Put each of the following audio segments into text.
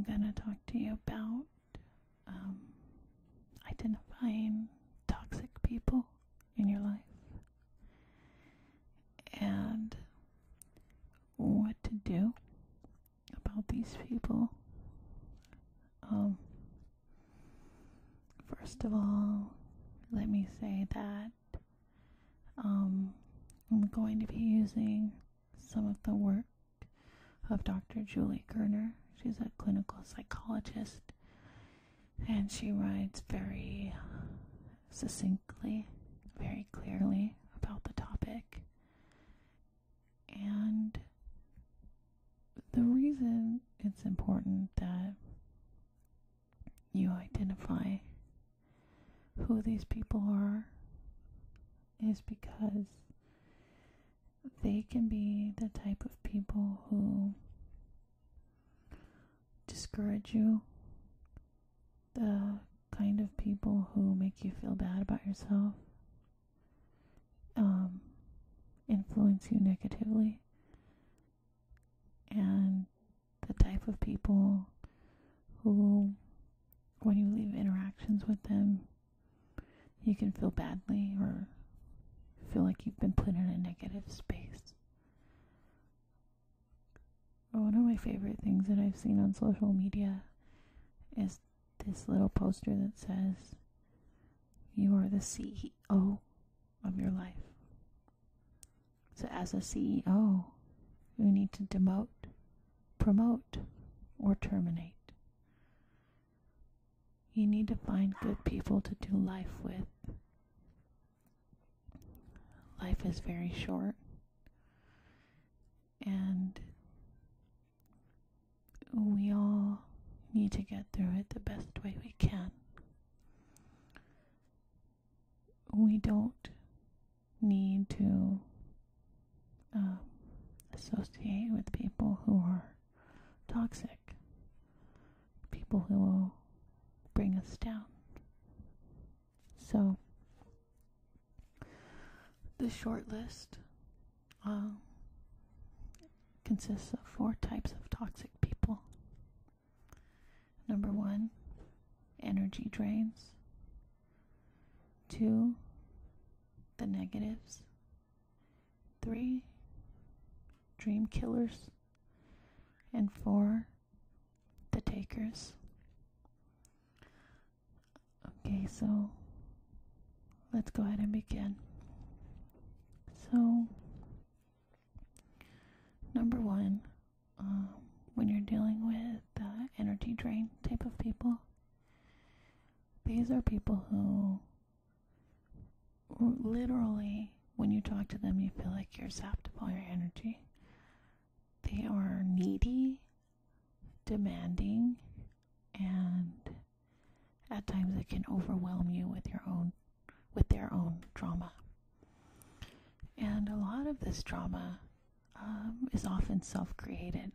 I'm going to talk to you about identifying toxic people in your life and what to do about these people. First of all, let me say that I'm going to be using some of the work of Dr. Julie Gurner. She's a clinical psychologist, and she writes very succinctly, very clearly about the topic. And the reason it's important that you identify who these people are is because they can be the type of people who discourage you, the kind of people who make you feel bad about yourself, influence you negatively, and the type of people who, when you leave interactions with them, you can feel badly or feel like you've been put in a negative space. One of my favorite things that I've seen on social media is this little poster that says, "You are the CEO of your life." So as a CEO, you need to demote, promote, or terminate. You need to find good people to do life with. Life is very short, and we all need to get through it the best way we can. We don't need to associate with people who are toxic, people who will bring us down. So, the short list consists of 4 types of toxic people. Number 1, energy drains. 2, the negatives. 3, dream killers. And 4, the takers. Okay, so let's go ahead and begin. So, number 1, when you're dealing with energy drain type of people, these are people who literally, when you talk to them, you feel like you're zapped of all your energy. They are needy, demanding, and at times it can overwhelm you with their own trauma. And a lot of this trauma is often self-created.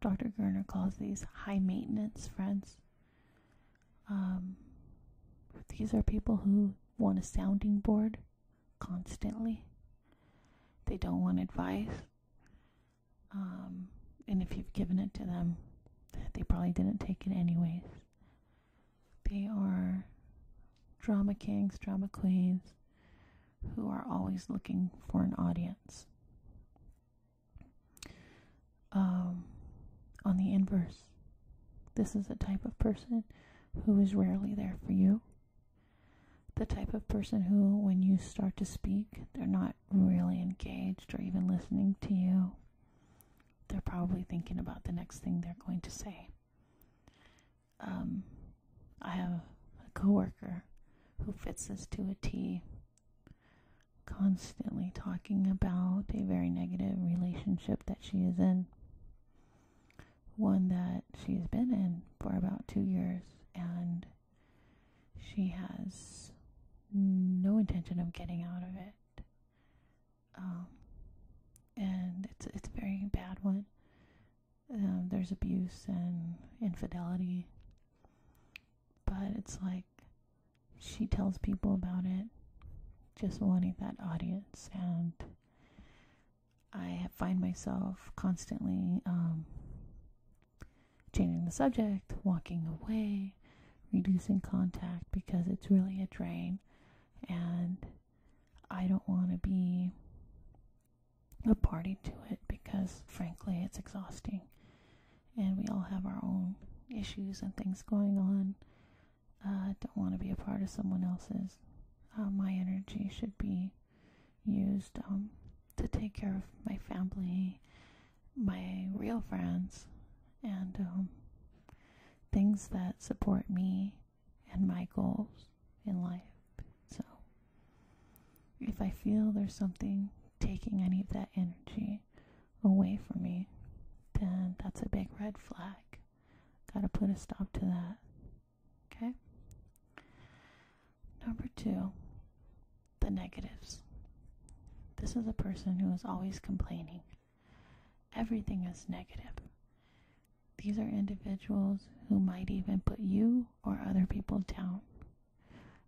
Dr. Gurner calls these high-maintenance friends. These are people who want a sounding board constantly. They don't want advice. And if you've given it to them, they probably didn't take it anyways. They are drama kings, drama queens, who are always looking for an audience. On the inverse, this is a type of person who is rarely there for you. The type of person who, when you start to speak, they're not really engaged or even listening to you. They're probably thinking about the next thing they're going to say. I have a coworker who fits this to a T, constantly talking about a very negative relationship that she is in, one that she has been in for about 2 years, and she has no intention of getting out of it. And it's a very bad one. There's abuse and infidelity, but it's like she tells people about it, just wanting that audience, and I find myself constantly changing the subject, walking away, reducing contact, because it's really a drain, and I don't want to be a party to it, because frankly it's exhausting, and we all have our own issues and things going on. I don't want to be a part of someone else's. My energy should be used to take care of my family, my real friends, and things that support me and my goals in life. So if I feel there's something taking any of that energy away from me, then that's a big red flag. Gotta put a stop to that. Okay? Number 2, the negatives. This is a person who is always complaining. Everything is negative. These are individuals who might even put you or other people down.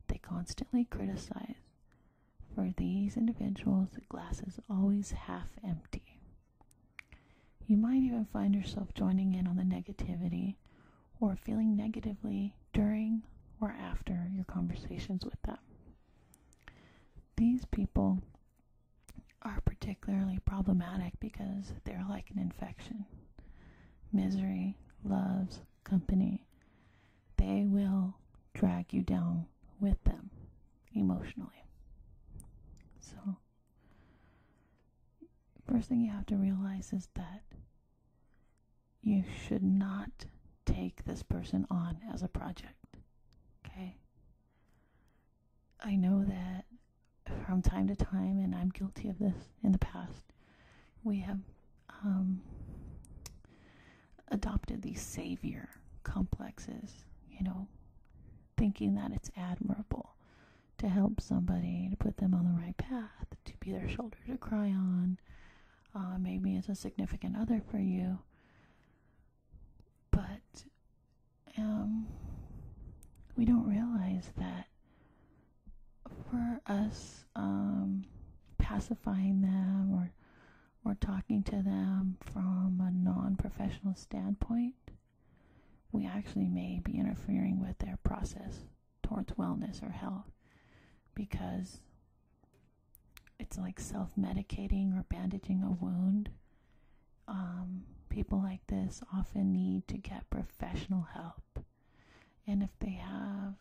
They constantly criticize. For these individuals, the glass is always half empty. You might even find yourself joining in on the negativity or feeling negatively during or after your conversations with them. These people are particularly problematic because they're like an infection. Misery loves company. They will drag you down with them emotionally. So, first thing you have to realize is that you should not take this person on as a project. Okay? I know that from time to time, and I'm guilty of this in the past, we have adopted these savior complexes, thinking that it's admirable to help somebody, to put them on the right path, to be their shoulder to cry on. Maybe it's a significant other for you. But we don't realize that for us pacifying them or talking to them from a non-professional standpoint, we actually may be interfering with their process towards wellness or health, because it's like self-medicating or bandaging a wound. People like this often need to get professional help. And if they have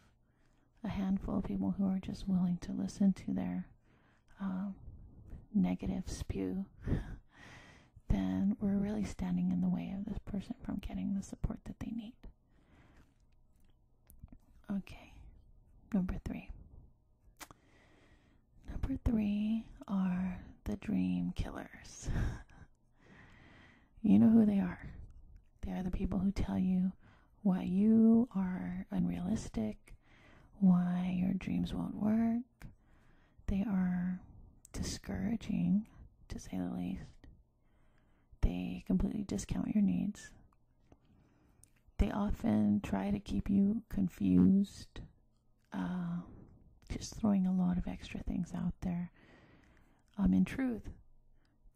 a handful of people who are just willing to listen to their negative spew, then we're really standing in the way of this person from getting the support that they need. Okay, number 3. Number 3 are the dream killers. You know who they are. They are the people who tell you why you are unrealistic, why your dreams won't work. They are discouraging, to say the least. They completely discount your needs. They often try to keep you confused, just throwing a lot of extra things out there. In truth,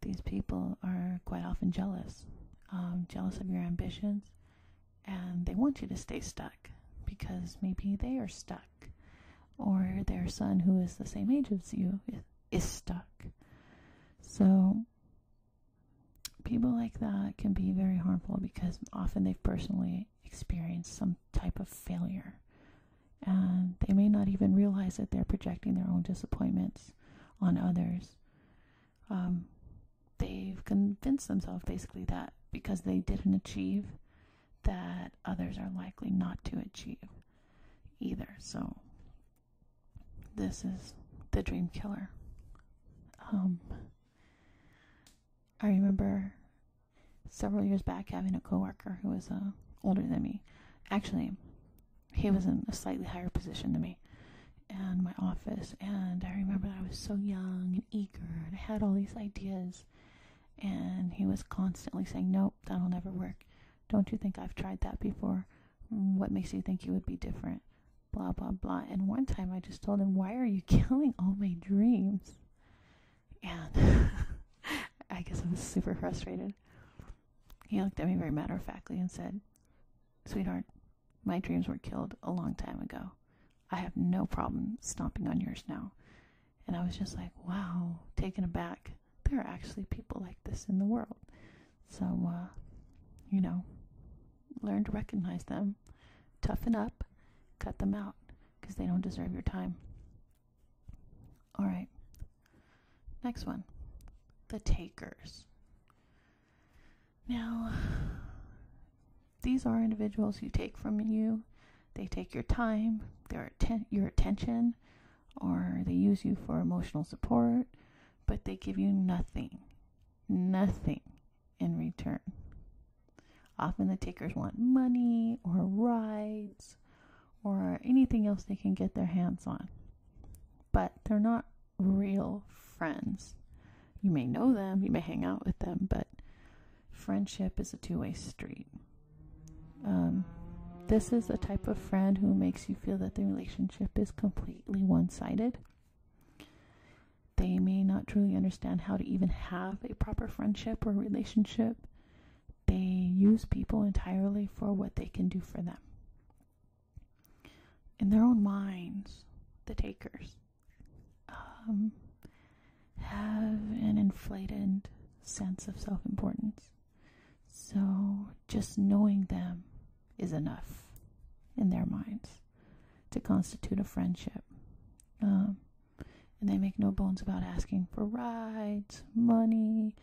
these people are quite often jealous of your ambitions, and they want you to stay stuck because maybe they are stuck, or their son, who is the same age as you, is stuck. So people like that can be very harmful because often they've personally experienced some type of failure, and they may not even realize that they're projecting their own disappointments on others. They've convinced themselves basically that because they didn't achieve, that others are likely not to achieve either. So this is the dream killer. I remember several years back having a coworker who was older than me. Actually, he was in a slightly higher position than me in my office, and I remember I was so young and eager, and I had all these ideas, and he was constantly saying, "Nope, that'll never work. Don't you think I've tried that before? What makes you think you would be different? Blah, blah, blah." And one time I just told him, "Why are you killing all my dreams?" And I guess I was super frustrated. He looked at me very matter-of-factly and said, sweetheart, my dreams were killed a long time ago. I have no problem stomping on yours now. And I was just like, wow, taken aback. There are actually people like this in the world. So, learn to recognize them, toughen up, cut them out, because they don't deserve your time. All right. Next one. The takers. Now, these are individuals who take from you. They take your time, your attention, or they use you for emotional support, but they give you nothing in return. Often the takers want money or rides or anything else they can get their hands on. But they're not real friends. You may know them, you may hang out with them, but friendship is a two-way street. This is a type of friend who makes you feel that the relationship is completely one-sided. They may not truly understand how to even have a proper friendship or relationship. They use people entirely for what they can do for them. In their own minds, the takers have an inflated sense of self-importance. So just knowing them is enough in their minds to constitute a friendship. And they make no bones about asking for rides, money,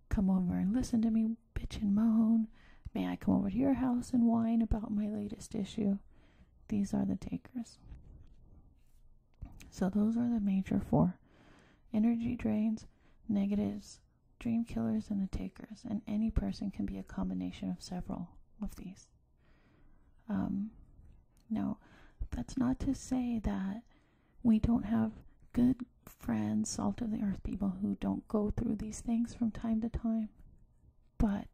come over and listen to me bitch and moan. May I come over to your house and whine about my latest issue? These are the takers. So those are the major four. Energy drains, negatives, dream killers, and the takers. And any person can be a combination of several of these. Now, that's not to say that we don't have good friends, salt of the earth people who don't go through these things from time to time. But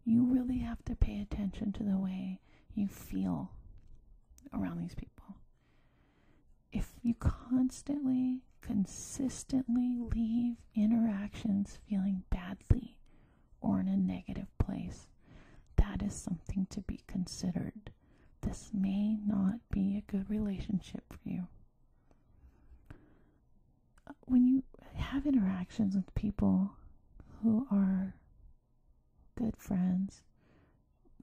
you really have to pay attention to the way you feel around these people. If you consistently leave interactions feeling badly or in a negative place, that is something to be considered. This may not be a good relationship for you. When you have interactions with people who are good friends,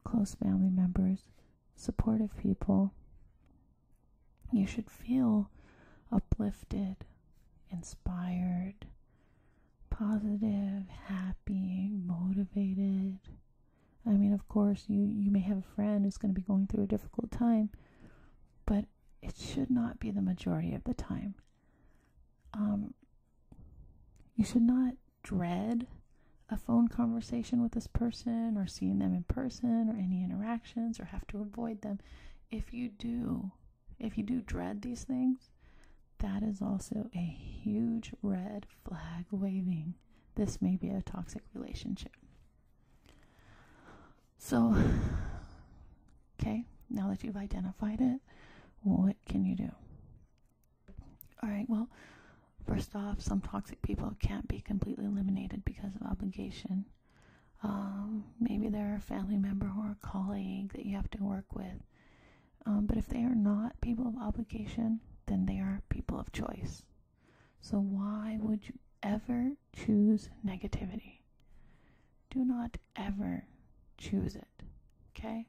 close family members, supportive people, you should feel uplifted, inspired, positive, happy, motivated. I mean, of course, you may have a friend who's going to be going through a difficult time, but it should not be the majority of the time. You should not dread a phone conversation with this person or seeing them in person or any interactions or have to avoid them. If you do dread these things, that is also a huge red flag waving. This may be a toxic relationship. So, okay, now that you've identified it, what can you do? All right, well, first off, some toxic people can't be completely eliminated because of obligation. Maybe they're a family member or a colleague that you have to work with. But if they are not people of obligation, then they are people of choice. So why would you ever choose negativity? Do not ever choose it, okay?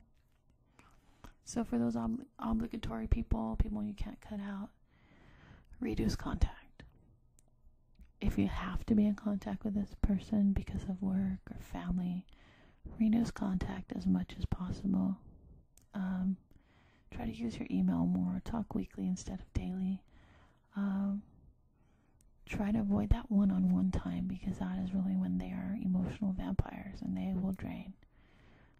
So for those obligatory people you can't cut out, reduce contact. If you have to be in contact with this person because of work or family, reduce contact as much as possible. Try to use your email more. Talk weekly instead of daily. Try to avoid that one-on-one time because that is really when they are emotional vampires and they will drain.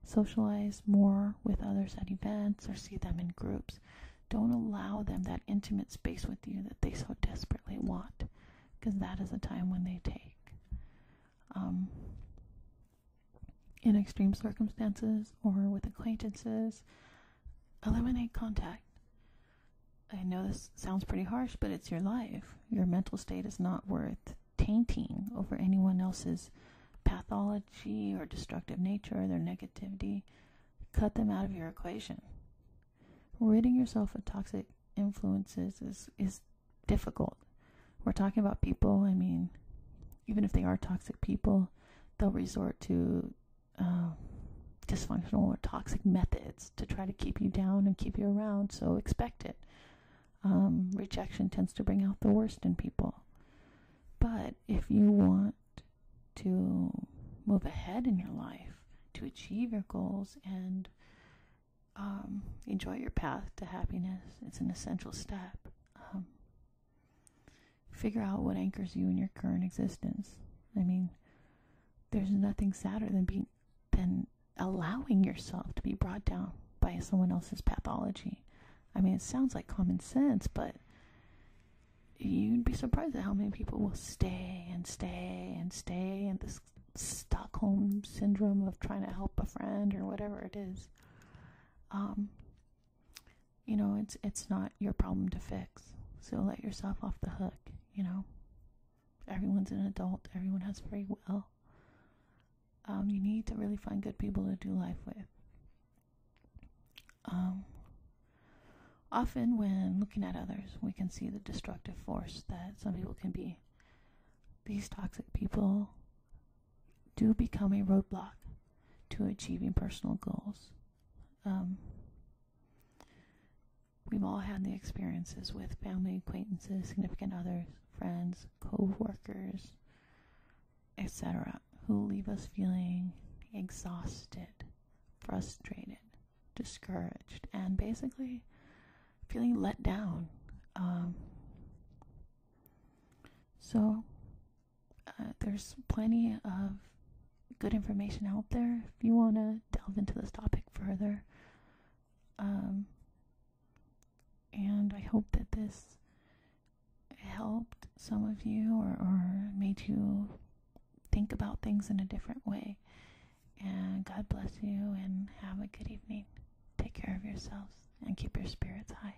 Socialize more with others at events or see them in groups. Don't allow them that intimate space with you that they so desperately want, because that is a time when they take. In extreme circumstances or with acquaintances, eliminate contact. I know this sounds pretty harsh, but it's your life. Your mental state is not worth tainting over anyone else's pathology or destructive nature or their negativity. cut them out of your equation. Ridding yourself of toxic influences is difficult. We're talking about people. I mean, even if they are toxic people, they'll resort to dysfunctional or toxic methods to try to keep you down and keep you around, so expect it. Rejection tends to bring out the worst in people. But if you want to move ahead in your life, to achieve your goals, and enjoy your path to happiness, it's an essential step. Figure out what anchors you in your current existence. I mean, there's nothing sadder than allowing yourself to be brought down by someone else's pathology. I mean, it sounds like common sense, but you'd be surprised at how many people will stay and stay and stay in this Stockholm syndrome of trying to help a friend or whatever it is. It's not your problem to fix. So let yourself off the hook, Everyone's an adult. Everyone has free will. You need to really find good people to do life with. Often when looking at others, we can see the destructive force that some people can be. These toxic people do become a roadblock to achieving personal goals. We've all had the experiences with family, acquaintances, significant others, friends, co-workers, etc., who leave us feeling exhausted, frustrated, discouraged, and basically feeling let down. There's plenty of good information out there if you want to delve into this topic further. And I hope that this helped some of you or made you think about things in a different way. And God bless you and have a good evening. Take care of yourselves and keep your spirits high.